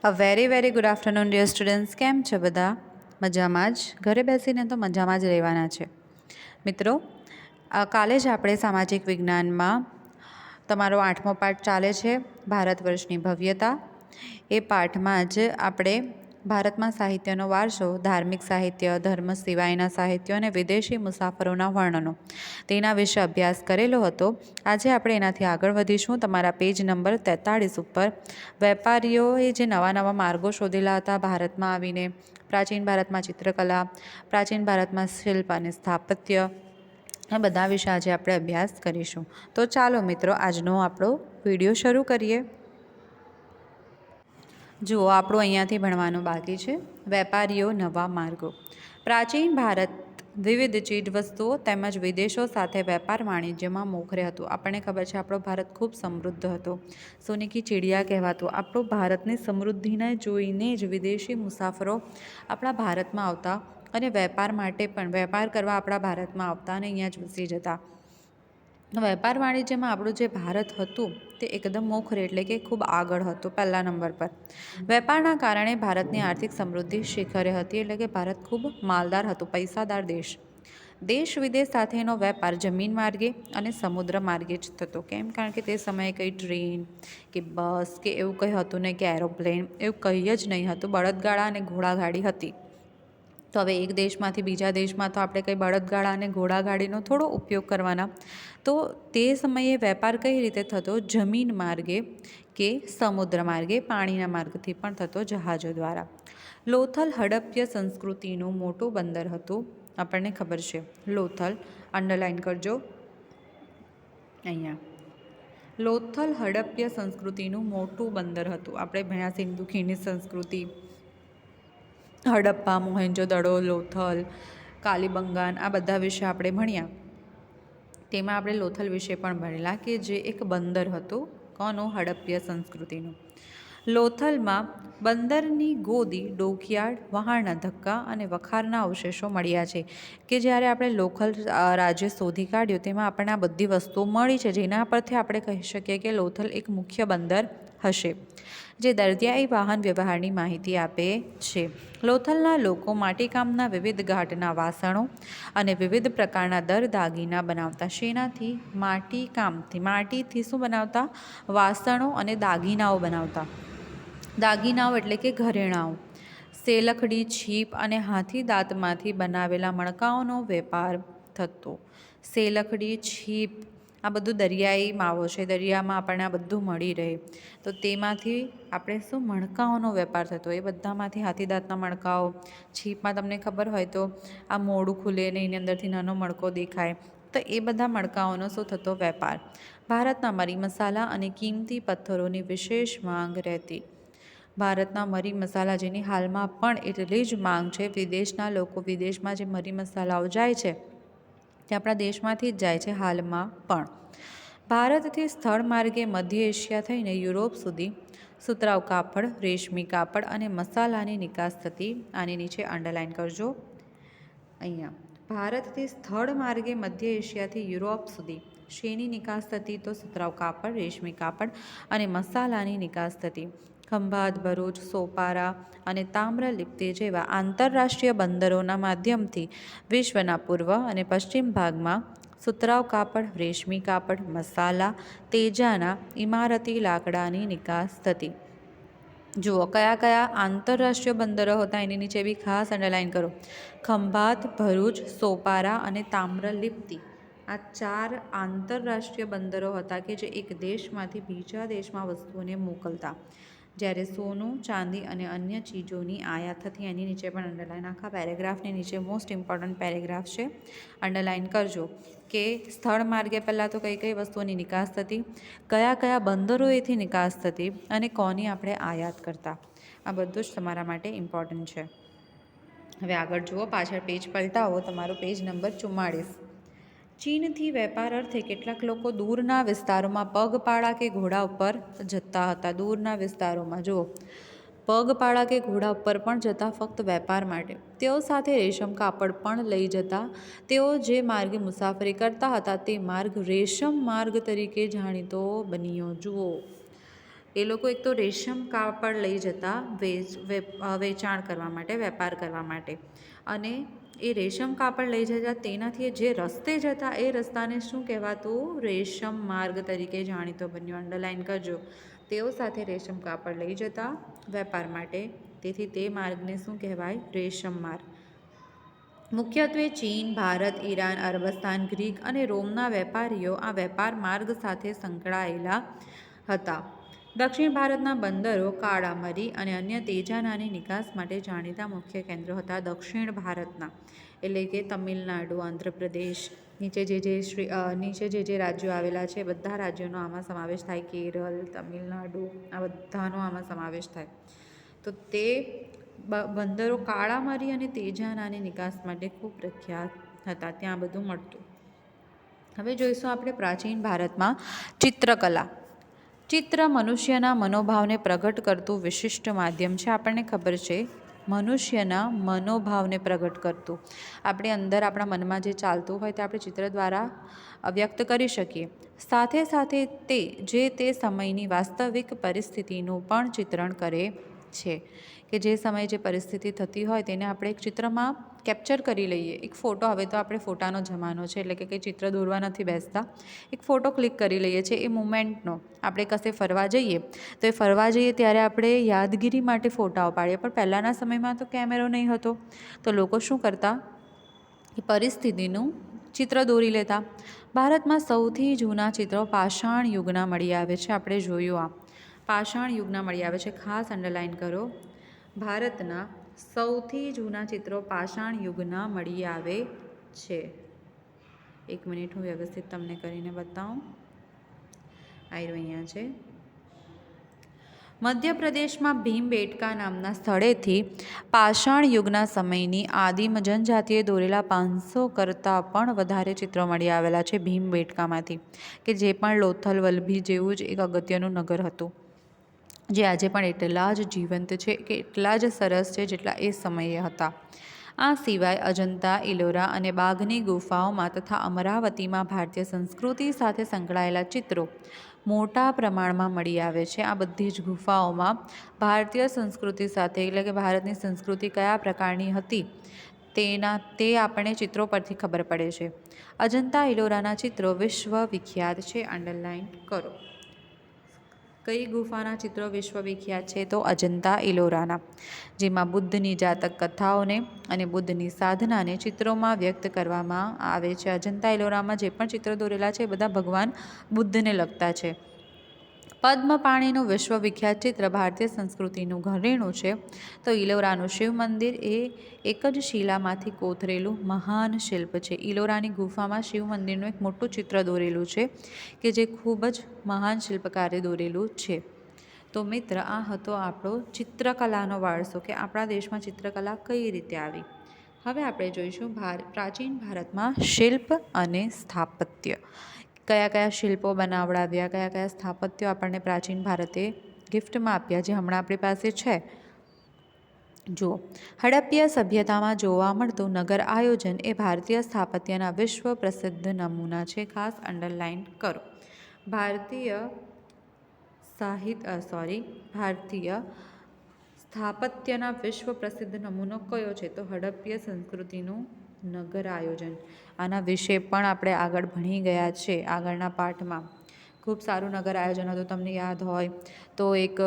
અ very very good afternoon dear students. કેમ છે બધા? મજામાં જ? ઘરે બેસીને તો મજામાં જ રહેવાના છે મિત્રો. કાલે જ આપણે સામાજિક વિજ્ઞાનમાં તમારો 8મો પાઠ ચાલે છે, ભારત વર્ષની ભવ્યતા. એ પાઠમાં જ આપણે ભારતમાં સાહિત્યનો વારસો, ધાર્મિક સાહિત્ય, ધર્મ સિવાયના સાહિત્યો અને વિદેશી મુસાફરોના વર્ણનો તેના વિશે અભ્યાસ કરેલો હતો. આજે આપણે એનાથી આગળ વધીશું. તમારા પેજ નંબર 43 ઉપર વેપારીઓએ જે નવા નવા માર્ગો શોધેલા હતા ભારતમાં આવીને, પ્રાચીન ભારતમાં ચિત્રકલા, પ્રાચીન ભારતમાં શિલ્પ અને સ્થાપત્ય, આ બધા વિશે આજે આપણે અભ્યાસ કરીશું. તો ચાલો મિત્રો, આજનો આપણો વિડીયો શરૂ કરીએ. જુઓ, આપણું અહીંયાથી ભણવાનું બાકી છે. વેપારીઓ, નવા માર્ગો. પ્રાચીન ભારત વિવિધ ચીજવસ્તુઓ તેમજ વિદેશો સાથે વેપાર વાણિજ્યમાં મોખરે હતું. આપણને ખબર છે આપણો ભારત ખૂબ સમૃદ્ધ હતો. સોને કી ચિડિયા કહેવાતું. આપણું ભારતની સમૃદ્ધિને જોઈને જ વિદેશી મુસાફરો આપણા ભારતમાં આવતા અને વેપાર માટે પણ, વેપાર કરવા આપણા ભારતમાં આવતા અને અહીંયા જ વસી જતા. વેપાર વાણિજ્યમાં આપણું જે ભારત હતું તે એકદમ મોખરે, એટલે કે ખૂબ આગળ હતું, પહેલા નંબર પર. વેપારના કારણે ભારતની આર્થિક સમૃદ્ધિ શિખરે હતી, એટલે કે ભારત ખૂબ માલદાર હતું, પૈસાદાર દેશ. દેશ વિદેશ સાથેનો વેપાર જમીન માર્ગે અને સમુદ્ર માર્ગે જ થતો. કેમ? કારણ કે તે સમયે કંઈ ટ્રેન કે બસ કે એવું કંઈ હતું નહીં, કે એરોપ્લેન, એવું કંઈ જ નહીં હતું. બળદગાડા અને ઘોડાગાડી હતી. તો હવે એક દેશમાંથી બીજા દેશમાં તો આપણે કંઈ બળદગાડા અને ઘોડાગાડીનો થોડો ઉપયોગ કરવાના. તો તે સમયે વેપાર કઈ રીતે થતો? જમીન માર્ગે કે સમુદ્ર માર્ગે, પાણીના માર્ગથી પણ થતો, જહાજો દ્વારા. લોથલ હડપ્ય સંસ્કૃતિનું મોટું બંદર હતું. આપણને ખબર છે લોથલ, અંડરલાઇન કરજો અહીંયા. લોથલ હડપ્ય સંસ્કૃતિનું મોટું બંદર હતું. આપણે ભણ્યા સિંધુ ખીણની સંસ્કૃતિ, હડપ્પા, મોહેન્જો-દડો, લોથલ, કાલીબંગાન, આ બધા વિશે આપણે ભણ્યા. તેમાં આપણે લોથલ વિશે પણ ભણેલા કે જે એક બંદર હતું. કોનું? હડપ્ય સંસ્કૃતિનું. લોથલમાં બંદરની ગોદી, ડોકયાર્ડ, વહાણના ધક્કા અને વખારના અવશેષો મળ્યા છે. કે જ્યારે આપણે લોથલ રાજ્ય શોધી કાઢ્યું તેમાં આપણને આ બધી વસ્તુઓ મળી છે, જેના પરથી આપણે કહી શકીએ કે લોથલ એક મુખ્ય બંદર હશે, જે દરિયાઈ વાહન વ્યવહારની માહિતી આપે છે. લોથલના લોકો માટીકામના વિવિધ ઘાટના વાસણો અને વિવિધ પ્રકારના દાગીના બનાવતા. શેનાથી? માટીકામથી. માટીથી શું બનાવતા? વાસણો અને દાગીનાઓ બનાવતા. દાગીનાઓ એટલે કે ઘરેણાઓ. સેલખડી, છીપ અને હાથી દાંતમાંથી બનાવેલા મણકાઓનો વેપાર થતો. સેલખડી, છીપ, આ બધું દરિયાઈ માવો છે, દરિયામાં આપણને આ બધું મળી રહે. તો તેમાંથી આપણે શું? મણકાઓનો વેપાર થતો. એ બધામાંથી હાથી દાંતના મણકાઓ, છીપમાં તમને ખબર હોય તો આ મોઢું ખુલે ને એની અંદરથી નાનો મણકો દેખાય, તો એ બધા મણકાઓનો શું થતો? વેપાર. ભારતના મરી મસાલા અને કિંમતી પથ્થરોની વિશેષ માંગ રહેતી. ભારતના મરી મસાલા, જેની હાલમાં પણ એટલી જ માંગ છે. વિદેશના લોકો, વિદેશમાં જે મરી મસાલાઓ જાય છે તે આપણા દેશમાંથી જ જાય છે હાલમાં પણ. ભારતથી સ્થળ માર્ગે મધ્ય એશિયા થઈને યુરોપ સુધી સુતરાઉ કાપડ, રેશમી કાપડ અને મસાલાની નિકાસ થતી. આની નીચે અંડરલાઇન કરજો અહીંયા. ભારતથી સ્થળ માર્ગે મધ્ય એશિયાથી યુરોપ સુધી શેની નિકાસ થતી? તો સુતરાઉ કાપડ, રેશમી કાપડ અને મસાલાની નિકાસ થતી. ખંભાત, ભરૂચ, સોપારા અને તામ્રલિપ્તિ જેવા આંતરરાષ્ટ્રીય બંદરોના માધ્યમથી વિશ્વના પૂર્વ અને પશ્ચિમ ભાગમાં સુતરાઉ કાપડ, રેશમી કાપડ, મસાલા, તેજાના ઇમારતી લાકડાની નિકાસ થતી. જુઓ, કયા કયા આંતરરાષ્ટ્રીય બંદરો હતા એની નીચે બી ખાસ અંડરલાઇન કરો. ખંભાત, ભરૂચ, સોપારા અને તામ્રલિપ્તિ, આ 4 આંતરરાષ્ટ્રીય બંદરો હતા કે જે એક દેશમાંથી બીજા દેશમાં વસ્તુઓને મોકલતા. જ્યારે સોનું, ચાંદી અને અન્ય ચીજોની આયાત થતી. એની નીચે પણ અંડરલાઇન. આખા પેરેગ્રાફની નીચે મોસ્ટ ઇમ્પોર્ટન્ટ પેરેગ્રાફ છે, અંડરલાઇન કરજો કે સ્થળ માર્ગે પહેલાં તો કઈ કઈ વસ્તુઓની નિકાસ થતી, કયા કયા બંદરોએથી નિકાસ થતી અને કોની આપણે આયાત કરતા. આ બધું જ તમારા માટે ઇમ્પોર્ટન્ટ છે. હવે આગળ જુઓ, પાછળ પેજ પલટાવો, તમારું પેજ નંબર 44. ચીનથી વેપાર અર્થે કેટલાક લોકો દૂરના વિસ્તારોમાં પગપાળા કે ઘોડા ઉપર જતા હતા. દૂરના વિસ્તારોમાં જુઓ, પગપાળા કે ઘોડા ઉપર પણ જતા, ફક્ત વેપાર માટે. તેઓ સાથે રેશમ કાપડ પણ લઈ જતા. તેઓ જે માર્ગે મુસાફરી કરતા હતા તે માર્ગ રેશમ માર્ગ તરીકે જાણીતો બન્યો. જુઓ, એ લોકો એક તો રેશમ કાપડ લઈ જતા વેચાણ કરવા માટે, વેપાર કરવા માટે, અને એ રેશમ કાપડ લઈ જતા તેનાથી જે રસ્તે જતા એ રસ્તાને શું કહેવાતું? રેશમ માર્ગ તરીકે જાણીતો બન્યો. અંડરલાઇન કરજો. તેઓ સાથે રેશમ કાપડ લઈ જતા વેપાર માટે, તેથી તે માર્ગને શું કહેવાય? રેશમ માર્ગ. મુખ્યત્વે ચીન, ભારત, ઈરાન, અરબસ્તાન, ગ્રીક અને રોમના વેપારીઓ આ વેપાર માર્ગ સાથે સંકળાયેલા હતા. દક્ષિણ ભારતના બંદરો કાળામરી અને અન્ય તેજાનાની નિકાસ માટે જાણીતા મુખ્ય કેન્દ્રો હતા. દક્ષિણ ભારતના એટલે કે તમિલનાડુ, આંધ્રપ્રદેશ, નીચે જે રાજ્યો આવેલા છે બધા રાજ્યોનો આમાં સમાવેશ થાય. કેરળ, તમિલનાડુ, આ બધાનો આમાં સમાવેશ થાય. તો તે બંદરો કાળામરી અને તેજાનાની નિકાસ માટે ખૂબ પ્રખ્યાત હતા. ત્યાં બધું મળતું. હવે જોઈશું આપણે પ્રાચીન ભારતમાં ચિત્રકલા. ચિત્ર મનુષ્યના મનોભાવને પ્રગટ કરતું વિશિષ્ટ માધ્યમ છે. આપણને ખબર છે મનુષ્યના મનોભાવને પ્રગટ કરતું. આપણે અંદર આપણા મનમાં જે ચાલતું હોય તે આપણે ચિત્ર દ્વારા વ્યક્ત કરી શકીએ. સાથે સાથે તે સમયની વાસ્તવિક પરિસ્થિતિનું પણ ચિત્રણ કરે છે, કે જે સમયે જે પરિસ્થિતિ થતી હોય તેને આપણે એક ચિત્રમાં કેપ્ચર કરી લઈએ. એક ફોટો, હવે તો આપણે ફોટાનો જમાનો છે એટલે કે કંઈ ચિત્ર દોરવા નથી બેસતા, એક ફોટો ક્લિક કરી લઈએ છીએ એ મુમેન્ટનો. આપણે કશે ફરવા જઈએ તો એ ફરવા જઈએ ત્યારે આપણે યાદગીરી માટે ફોટાઓ પાડીએ, પણ પહેલાંના સમયમાં તો કેમેરો નહીં હતો, તો લોકો શું કરતા? એ પરિસ્થિતિનું ચિત્ર દોરી લેતા. ભારતમાં સૌથી જૂના ચિત્રો પાષાણ યુગના મળી આવે છે. આપણે જોયું આ પાષાણ યુગના મળી આવે છે, ખાસ અંડરલાઇન કરો. ભારતના સૌથી જૂના ચિત્રો પાષાણ યુગના મળી આવે છે. એક મિનિટ, હું વ્યવસ્થિત તમને કરીને બતાવું. આવ્યું અહીંયા છે. મધ્યપ્રદેશમાં ભીમબેટકા નામના સ્થળેથી પાષાણ યુગના સમયની આદિમ જનજાતિએ દોરેલા 500 કરતાં પણ વધારે ચિત્રો મળી આવેલા છે ભીમબેટકામાંથી, કે જે પણ લોથલ વલ્લભી જેવું જ એક અગત્યનું નગર હતું, જે આજે પણ એટલા જ જીવંત છે કે એટલા જ સરસ છે જેટલા એ સમયે હતા. આ સિવાય અજંતા, ઇલોરા અને બાઘની ગુફાઓમાં તથા અમરાવતીમાં ભારતીય સંસ્કૃતિ સાથે સંકળાયેલા ચિત્રો મોટા પ્રમાણમાં મળી આવે છે. આ બધી જ ગુફાઓમાં ભારતીય સંસ્કૃતિ સાથે, એટલે કે ભારતની સંસ્કૃતિ કયા પ્રકારની હતી તે આપણે ચિત્રો પરથી ખબર પડે છે. અજંતા ઇલોરાના ચિત્રો વિશ્વવિખ્યાત છે. અંડરલાઇન કરો. કઈ ગુફાના ચિત્રો વિશ્વવિખ્યાત છે? તો અજંતા ઇલોરાના, જેમાં બુદ્ધની જાતક કથાઓને અને બુદ્ધની સાધનાને ચિત્રોમાં વ્યક્ત કરવામાં આવે છે. અજંતા ઇલોરામાં જે પણ ચિત્રો દોરેલા છે એ બધા ભગવાન બુદ્ધને લગતા છે. પદ્મપાણીનું વિશ્વવિખ્યાત ચિત્ર ભારતીય સંસ્કૃતિનું ઘરેણું છે. તો ઇલોરાનું શિવ મંદિર એ એક જ શિલામાંથી કોતરેલું મહાન શિલ્પ છે. ઇલોરાની ગુફામાં શિવ મંદિરનું એક મોટું ચિત્ર દોરેલું છે, કે જે ખૂબ જ મહાન શિલ્પકારે દોરેલું છે. તો મિત્ર, આ હતો આપણો ચિત્રકલાનો વારસો, કે આપણા દેશમાં ચિત્રકલા કઈ રીતે આવી. હવે આપણે જોઈશું પ્રાચીન ભારતમાં શિલ્પ અને સ્થાપત્ય. કયા કયા શિલ્પો બનાવડાવ્યા, કયા કયા સ્થાપત્યો આપણને પ્રાચીન ભારતે ગિફ્ટમાં આપ્યા, જે હમણાં આપણી પાસે છે. જુઓ, હડપ્પીય સભ્યતામાં જોવા મળતું નગર આયોજન એ ભારતીય સ્થાપત્યના વિશ્વ પ્રસિદ્ધ નમૂના છે. ખાસ અંડરલાઇન કરો. ભારતીય સ્થાપત્યના વિશ્વ પ્રસિદ્ધ નમૂનો કયો છે? તો હડપ્પીય સંસ્કૃતિનું નગર આયોજન. આના વિશે પણ આપણે આગળ ભણી ગયા છે આગળના પાઠમાં. ખૂબ સારું નગર આયોજન હતું. તમને યાદ હોય તો એક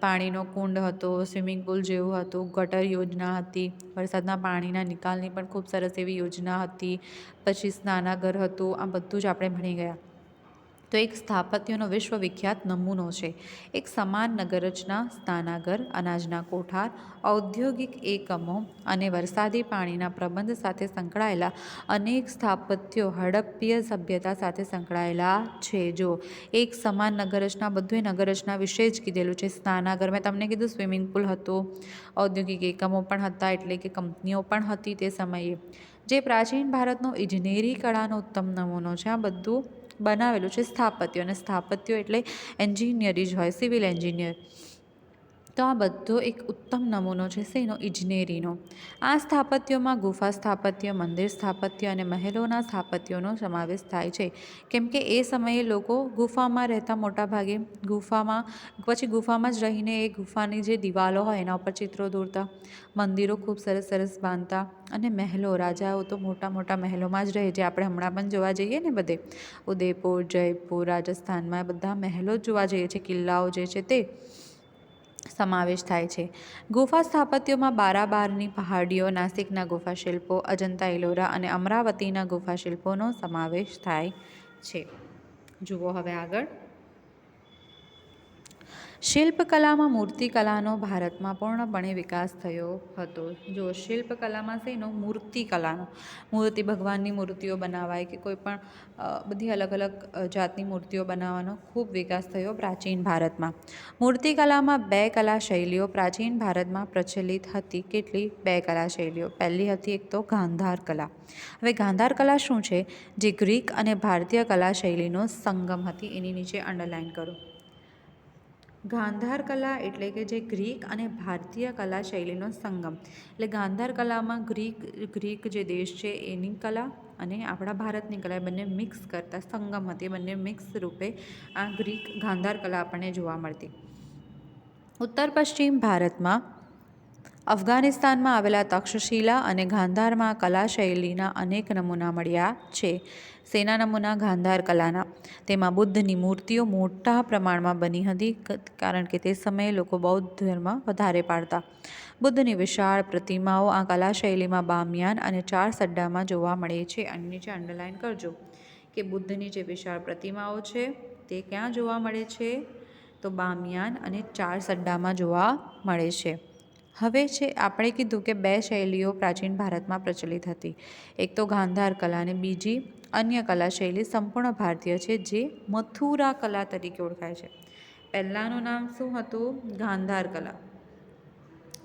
પાણીનો કુંડ હતો, સ્વિમિંગ પુલ જેવું હતું, ગટર યોજના હતી, વરસાદના પાણીના નિકાલની પણ ખૂબ સરસ એવી યોજના હતી, પછી સ્નાનાગર હતું. આ બધું જ આપણે ભણી ગયા. તો એક સ્થાપત્યનો વિશ્વવિખ્યાત નમૂનો છે. એક સમાન નગરરચના, સ્નાનાગર, અનાજના કોઠાર, ઔદ્યોગિક એકમો અને વરસાદી પાણીના પ્રબંધ સાથે સંકળાયેલા અનેક સ્થાપત્યો હડપ્પીય સભ્યતા સાથે સંકળાયેલા છે. જો એક સમાન નગરરચના, બધું નગરરચના વિશે જ કીધેલું છે. સ્નાનાગર મેં તમને કીધું, સ્વિમિંગ પુલ હતો, ઔદ્યોગિક એકમો પણ હતા, એટલે કે કંપનીઓ પણ હતી તે સમયે. જે પ્રાચીન ભારતનો ઇજનેરી કળાનો ઉત્તમ નમૂનો છે. આ બધું બનાવેલું છે સ્થાપત્યો, અને સ્થાપત્યો એટલે એન્જિનિયર જ હોય, સિવિલ એન્જિનિયર. તો આ બધો એક ઉત્તમ નમૂનો છે શેનો? ઇજનેરીનો. આ સ્થાપત્યોમાં ગુફા સ્થાપત્ય, મંદિર સ્થાપત્ય અને મહેલોના સ્થાપત્યોનો સમાવેશ થાય છે. કેમ કે એ સમયે લોકો ગુફામાં રહેતા, મોટા ભાગે ગુફામાં જ રહીને એ ગુફાની જે દિવાલો હોય એના ઉપર ચિત્રો દોરતા, મંદિરો ખૂબ સરસ સરસ બાંધતા, અને મહેલો, રાજાઓ તો મોટા મોટા મહેલોમાં જ રહે, જે આપણે હમણાં પણ જોવા જઈએ ને બધે, ઉદયપુર, જયપુર, રાજસ્થાનમાં બધા મહેલો જ જોવા જઈએ છીએ, કિલ્લાઓ જે છે તે સમાવેશ થાય છે. ગુફા સ્થાપત્યોમાં બારાબારની પહાડીઓ, નાસિકના ગુફા શિલ્પો, અજંતા ઇલોરા અને અમરાવતીના ગુફા શિલ્પોનો સમાવેશ થાય છે. જુઓ હવે આગળ. શિલ્પકલામાં મૂર્તિકલાનો ભારતમાં પૂર્ણપણે વિકાસ થયો હતો. જો શિલ્પકલામાં શેનો? મૂર્તિકલાનો. મૂર્તિ, ભગવાનની મૂર્તિઓ બનાવાય કે કોઈ પણ બધી અલગ અલગ જાતની મૂર્તિઓ બનાવવાનો ખૂબ વિકાસ થયો પ્રાચીન ભારતમાં. મૂર્તિકલામાં 2 કલા શૈલીઓ પ્રાચીન ભારતમાં પ્રચલિત હતી. કેટલી? 2 કલા શૈલીઓ. પહેલી હતી એક તો ગાંધાર કલા. હવે ગાંધાર કલા શું છે? જે ગ્રીક અને ભારતીય કલા શૈલીનો સંગમ હતી. એની નીચે અંડરલાઇન કરો. ગાંધાર કલા એટલે કે જે ગ્રીક અને ભારતીય કલા શૈલીનો સંગમ. એટલે ગાંધાર કલામાં ગ્રીક જે દેશ છે એની કલા અને આપણા ભારતની કલા બંને મિક્સ કરતા સંગમ હતી. બંને મિક્સ રૂપે આ ગાંધાર કલા આપણને જોવા મળતી. ઉત્તર પશ્ચિમ ભારતમાં, અફઘાનિસ્તાનમાં આવેલા તક્ષશિલા અને ગાંધારમાં કલા શૈલીના અનેક નમૂના મળ્યા છે. શેના નમૂના? ગાંધાર કલાના. તેમાં બુદ્ધની મૂર્તિઓ મોટા પ્રમાણમાં બની હતી, કારણ કે તે સમયે લોકો બૌદ્ધ ધર્મ વધારે પાળતા. બુદ્ધની વિશાળ પ્રતિમાઓ આ કલા શૈલીમાં બામિયાન અને ચાર સડ્ડામાં જોવા મળે છે. અને નીચે અંડરલાઇન કરજો કે બુદ્ધની જે વિશાળ પ્રતિમાઓ છે તે ક્યાં જોવા મળે છે? તો બામિયાન અને ચાર સડ્ડામાં જોવા મળે છે. હવે છે આપણે કીધું કે 2 શૈલીઓ પ્રાચીન ભારતમાં પ્રચલિત હતી. એક તો ગાંધાર કલા અને બીજી અન્ય કલા શૈલી સંપૂર્ણ ભારતીય છે, જે મથુરા કલા તરીકે ઓળખાય છે. પહેલાંનું નામ શું હતું? ગાંધાર કલા.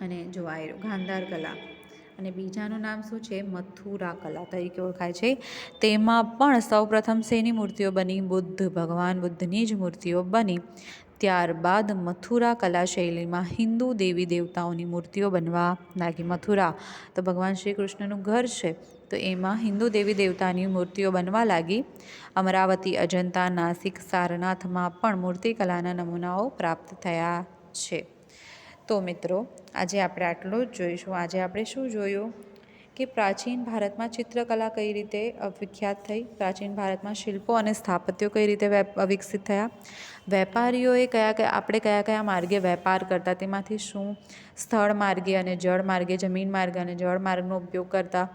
અને જો આવ્યું ગાંધાર કલા. અને બીજાનું નામ શું છે? મથુરા કલા તરીકે ઓળખાય છે. તેમાં પણ સૌપ્રથમ શેની મૂર્તિઓ બની? ભગવાન બુદ્ધની જ મૂર્તિઓ બની. ત્યારબાદ મથુરા કલા શૈલીમાં હિન્દુ દેવી દેવતાઓની મૂર્તિઓ બનવા લાગી. મથુરા તો ભગવાન શ્રી કૃષ્ણનું ઘર છે, તો એમાં હિન્દુ દેવી દેવતાની મૂર્તિઓ બનવા લાગી. અમરાવતી, અજંતા, નાસિક, સારનાથમાં પણ મૂર્તિકલાના નમૂનાઓ પ્રાપ્ત થયા છે. તો મિત્રો, આજે આપણે આટલું જ જોઈશું. આજે આપણે શું જોયું? કે પ્રાચીન ભારતમાં ચિત્રકલા કઈ રીતે વિખ્યાત થઈ, પ્રાચીન ભારતમાં શિલ્પો અને સ્થાપત્યો કઈ રીતે વિકસિત થયા, વેપારીઓએ કયા કયા માર્ગે વેપાર કરતા, તેમાંથી શું સ્થળ માર્ગે અને જળ માર્ગે, જમીન માર્ગે અને જળ માર્ગનો ઉપયોગ કરતા,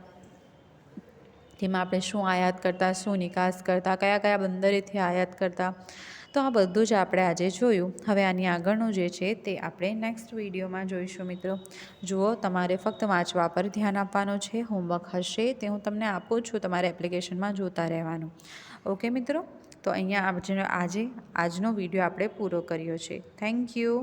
તેમાં આપણે શું આયાત કરતા, શું નિકાસ કરતા, કયા કયા બંદરેથી આયાત કરતા. તો આ બધું જ આપણે આજે જોયું. હવે આની આગળનું જે છે તે આપણે નેક્સ્ટ વિડીયોમાં જોઈશું. મિત્રો જુઓ, તમારે ફક્ત વાંચવા પર ધ્યાન આપવાનું છે. હોમવર્ક હશે તે હું તમને આપું છું, તમારે એપ્લિકેશનમાં જોતા રહેવાનું. ઓકે મિત્રો, તો અહીંયા આજનો વિડીયો આપણે પૂરો કર્યો છે. Thank you.